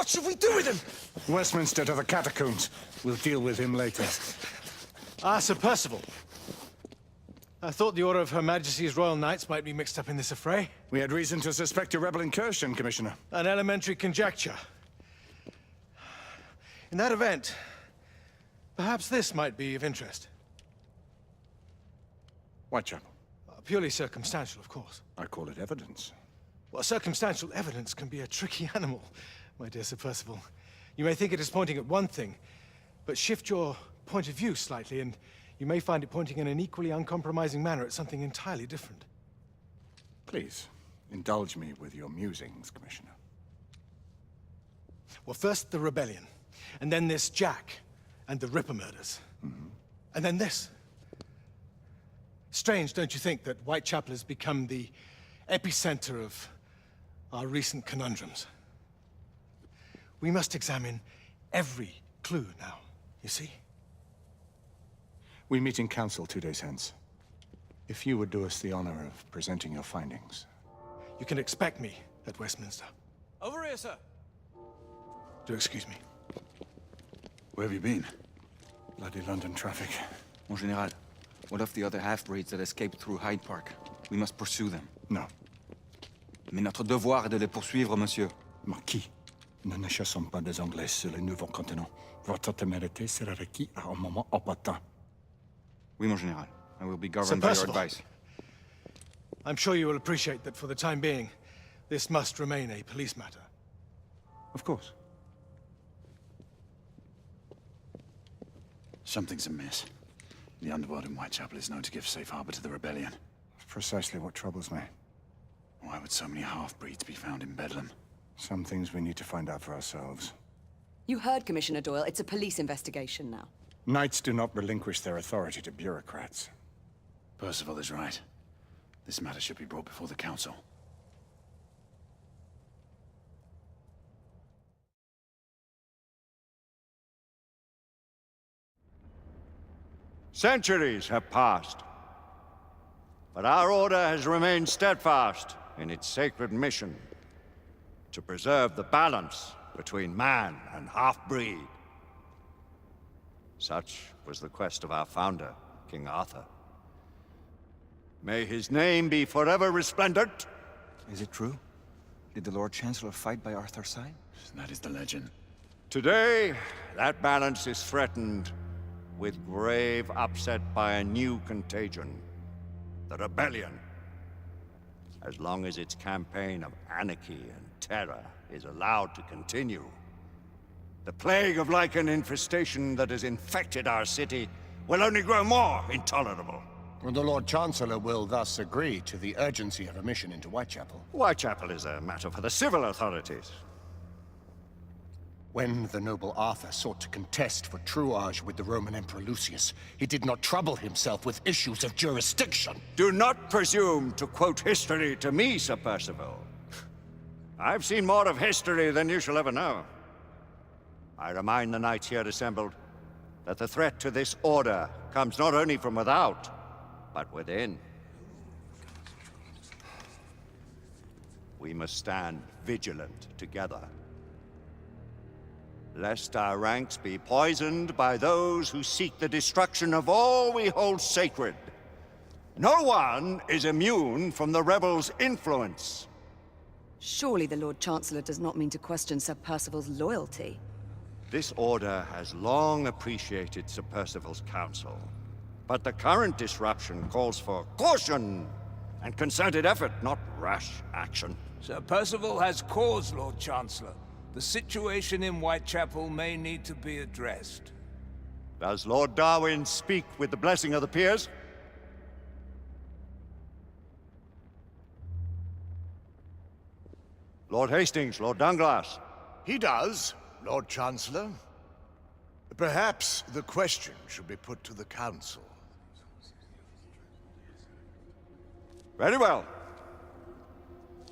should we do with him? Westminster to the catacombs. We'll deal with him later. Ah, Sir Percival. I thought the Order of Her Majesty's Royal Knights might be mixed up in this affray. We had reason to suspect a rebel incursion, Commissioner. An elementary conjecture. In that event, perhaps this might be of interest. Whitechapel. Purely circumstantial, of course. I call it evidence. Well, circumstantial evidence can be a tricky animal, my dear Sir Percival. You may think it is pointing at one thing, but shift your point of view slightly, and you may find it pointing in an equally uncompromising manner at something entirely different. Please, indulge me with your musings, Commissioner. Well, first the rebellion, and then this Jack, and the Ripper murders. And then this. Strange, don't you think, that Whitechapel has become the epicenter of our recent conundrums? We must examine every clue now, you see? We meet in council 2 days hence. If you would do us the honor of presenting your findings. You can expect me at Westminster. Over here, sir. Do excuse me. Where have you been? Bloody London traffic. Mon Général, what of the other half-breeds that escaped through Hyde Park? We must pursue them. No. Mais notre devoir est de les poursuivre, monsieur. Marquis, nous ne chassons pas des Anglais sur le nouveau continent. Votre témérité sera requis à un moment opportun. Oui, mon Général. I will be governed by your advice. I'm sure you will appreciate that for the time being, this must remain a police matter. Of course. Something's amiss. The underworld in Whitechapel is known to give safe harbor to the rebellion. Precisely what troubles me. Why would so many half-breeds be found in Bedlam? Some things we need to find out for ourselves. You heard, Commissioner Doyle. It's a police investigation now. Knights do not relinquish their authority to bureaucrats. Percival is right. This matter should be brought before the council. Centuries have passed, but our order has remained steadfast in its sacred mission to preserve the balance between man and half-breed. Such was the quest of our founder, King Arthur. May his name be forever resplendent. Is it true? Did the Lord Chancellor fight by Arthur's side? That is the legend. Today, that balance is threatened with grave upset by a new contagion, the rebellion. As long as its campaign of anarchy and terror is allowed to continue, the plague of lichen infestation that has infected our city will only grow more intolerable. The Lord Chancellor will thus agree to the urgency of a mission into Whitechapel. Whitechapel is a matter for the civil authorities. When the noble Arthur sought to contest for truage with the Roman Emperor Lucius, he did not trouble himself with issues of jurisdiction. Do not presume to quote history to me, Sir Percival. I've seen more of history than you shall ever know. I remind the knights here assembled that the threat to this order comes not only from without, but within. We must stand vigilant together, lest our ranks be poisoned by those who seek the destruction of all we hold sacred. No one is immune from the rebels' influence. Surely the Lord Chancellor does not mean to question Sir Percival's loyalty. This order has long appreciated Sir Percival's counsel, but the current disruption calls for caution and concerted effort, not rash action. Sir Percival has cause, Lord Chancellor. The situation in Whitechapel may need to be addressed. Does Lord Darwin speak with the blessing of the peers? Lord Hastings, Lord Dunglass. He does, Lord Chancellor. Perhaps the question should be put to the Council. Very well.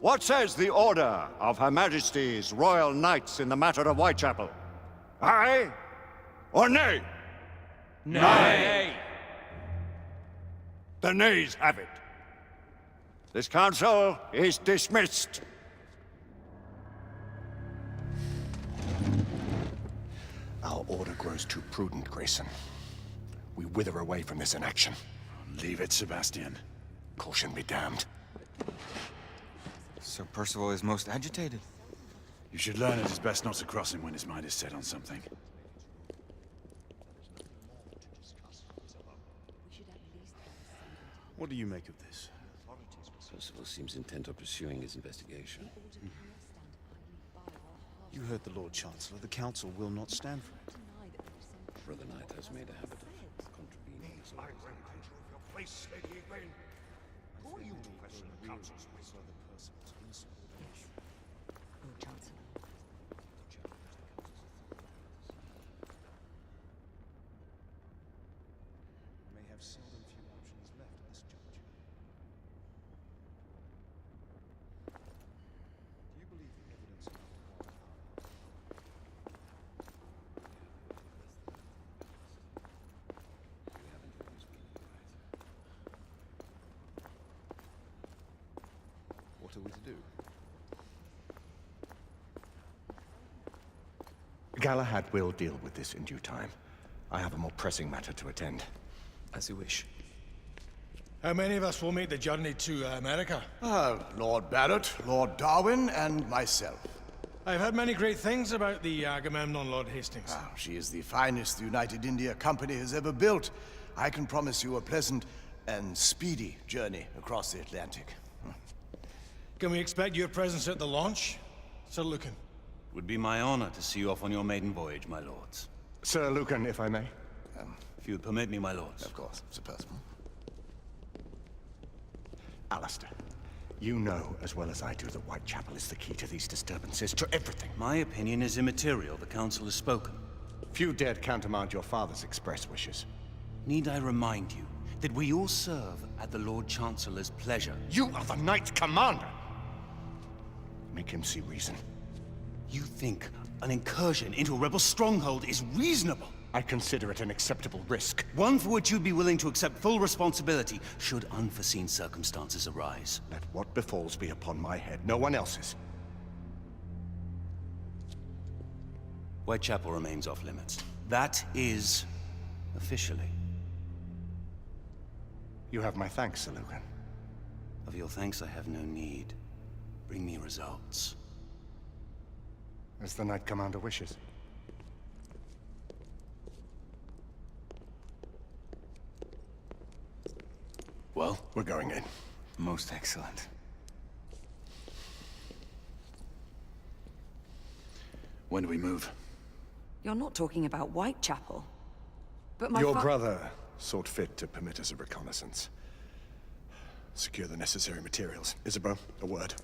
What says the Order of Her Majesty's Royal Knights in the matter of Whitechapel? Aye or nay? Nay! The nays have it. This council is dismissed. Our order grows too prudent, Grayson. We wither away from this inaction. Leave it, Sebastian. Caution be damned. Sir Percival is most agitated. You should learn it is best not to cross him when his mind is set on something. What do you make of this? Percival seems intent on pursuing his investigation. You heard the Lord Chancellor. The Council will not stand for it. Brother Knight has made a habit of contravening his orders. Your place, Lady Igraine. Who are you to question the Council's wisdom? Lord Chancellor. May have seldom few options left at this juncture. Do you believe the evidence of our You haven't always been right. What are we to do? Galahad will deal with this in due time. I have a more pressing matter to attend. As you wish. How many of us will make the journey to America? Lord Barrett, Lord Darwin, and myself. I've heard many great things about the Agamemnon, Lord Hastings. She is the finest the United India Company has ever built. I can promise you a pleasant and speedy journey across the Atlantic. Can we expect your presence at the launch? Sir Lucan. Would be my honor to see you off on your maiden voyage, my lords. Sir Lucan, if I may. If you would permit me, my lords. Of course, Sir Percival. Alistair, you know as well as I do that Whitechapel is the key to these disturbances, to everything. My opinion is immaterial. The council has spoken. Few dared countermand your father's express wishes. Need I remind you that we all serve at the Lord Chancellor's pleasure? You are the Knight Commander! Make him see reason. You think an incursion into a rebel stronghold is reasonable? I consider it an acceptable risk. One for which you'd be willing to accept full responsibility should unforeseen circumstances arise. Let what befalls be upon my head, no one else's. Whitechapel remains off limits. That is officially. You have my thanks, Sir Lucan. Of your thanks I have no need. Bring me results. As the Knight Commander wishes. Well, We're going in. Most excellent. when do we move? You're not talking about Whitechapel. But my Your brother sought fit to permit us a reconnaissance. Secure the necessary materials. Isabeau, a word.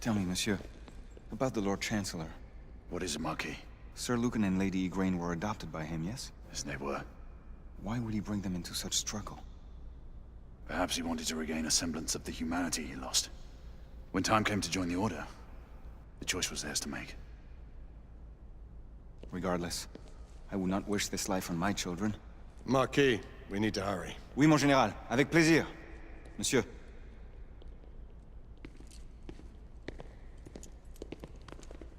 Tell me, monsieur, about the Lord Chancellor. What is a Marquis? Sir Lucan and Lady Igraine were adopted by him, yes? Yes, they were. Why would he bring them into such struggle? Perhaps he wanted to regain a semblance of the humanity he lost. When time came to join the Order, the choice was theirs to make. Regardless, I would not wish this life on my children. Marquis, we need to hurry. Oui, mon général. Avec plaisir. Monsieur.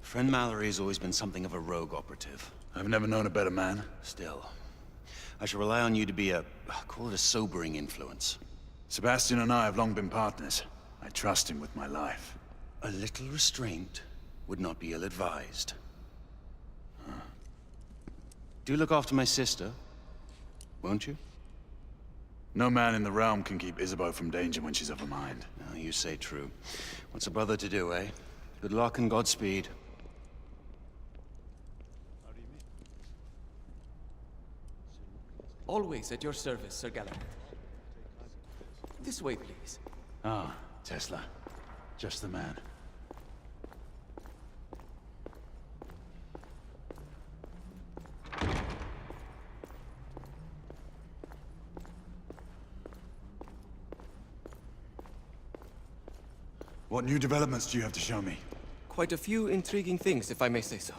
Friend Mallory has always been something of a rogue operative. I've never known a better man. Still, I shall rely on you to be call it a sobering influence. Sebastian and I have long been partners. I trust him with my life. A little restraint would not be ill-advised. Do look after my sister, won't you? No man in the realm can keep Isabeau from danger when she's of her mind. Oh, you say true. What's a brother to do, eh? Good luck and Godspeed. Always at your service, Sir Galahad. This way, please. Ah, Tesla. Just the man. What new developments do you have to show me? Quite a few intriguing things, if I may say so.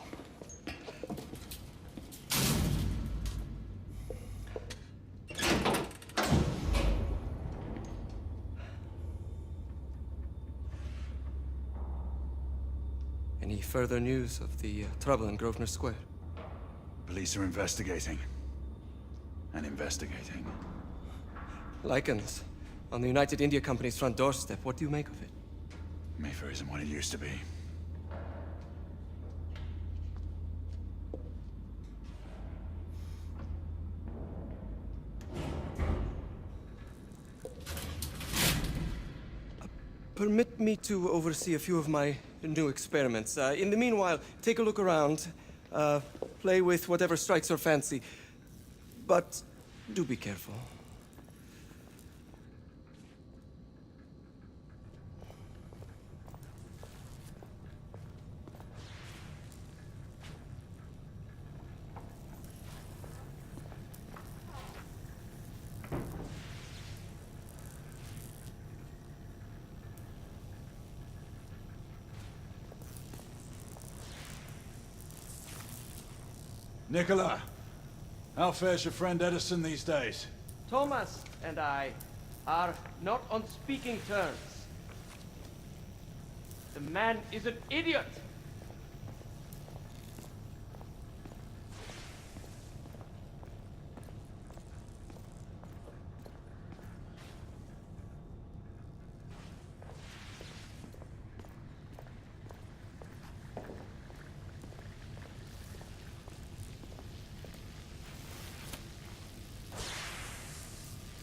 Any further news of the trouble in Grosvenor Square? police are investigating. And investigating. Lycans. On the United India Company's front doorstep. What do you make of it? Mayfair isn't what it used to be. Permit me to oversee a few of my new experiments. In the meanwhile, take a look around. Play with whatever strikes your fancy. But do be careful. Nicola, how fares your friend Edison these days? Thomas and I are not on speaking terms. The man is an idiot!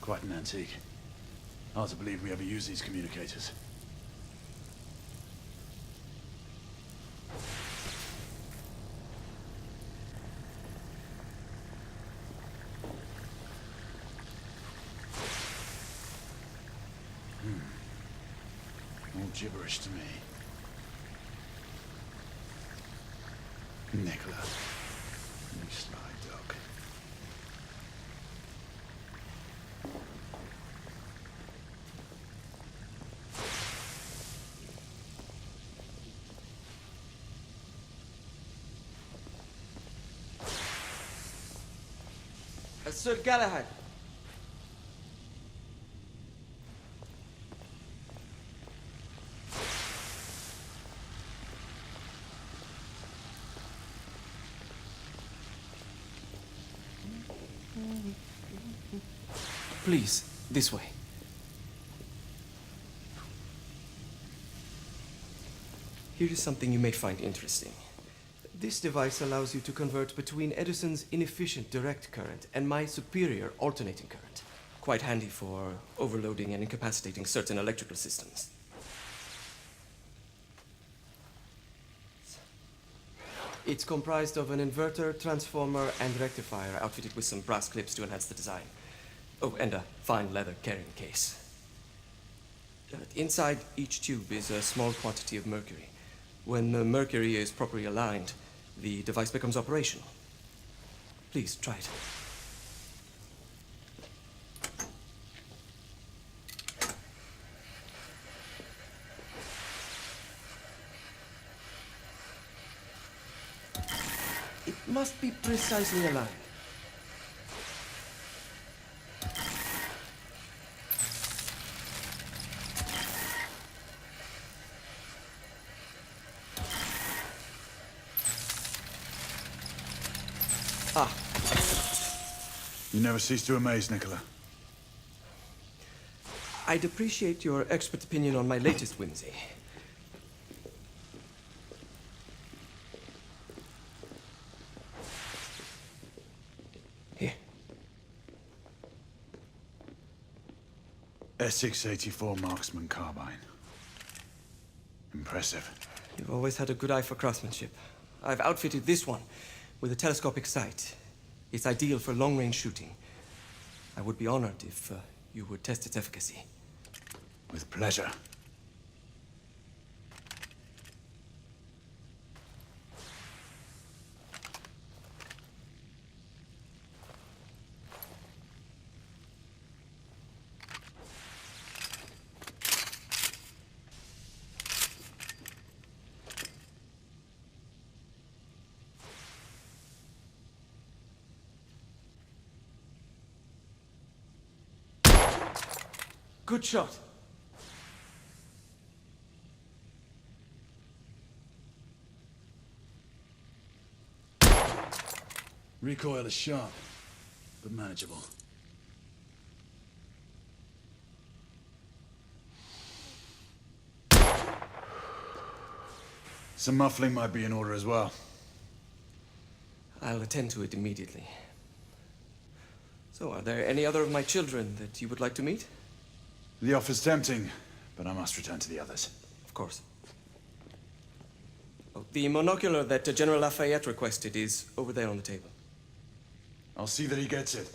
Quite an antique. Hard to believe we ever use these communicators. All gibberish to me. Nicola. You sly dog. Sir Galahad. Please, this way. Here is something you may find interesting. This device allows you to convert between Edison's inefficient direct current and my superior alternating current. Quite handy for overloading and incapacitating certain electrical systems. It's comprised of an inverter, transformer, and rectifier outfitted with some brass clips to enhance the design. Oh, and a fine leather carrying case. Inside each tube is a small quantity of mercury. When the mercury is properly aligned, the device becomes operational. Please, try it. It must be precisely aligned. Ah. You never cease to amaze, Nicola. I'd appreciate your expert opinion on my latest whimsy. Here. Essex 84 Marksman Carbine. Impressive. You've always had a good eye for craftsmanship. I've outfitted this one with a telescopic sight. It's ideal for long-range shooting. I would be honored if you would test its efficacy. With pleasure. Good shot. Recoil is sharp, but manageable. Some muffling might be in order as well. I'll attend to it immediately. So, are there any other of my children that you would like to meet? The offer's tempting, but I must return to the others. Of course. Oh, the monocular that General Lafayette requested is over there on the table. I'll see that he gets it.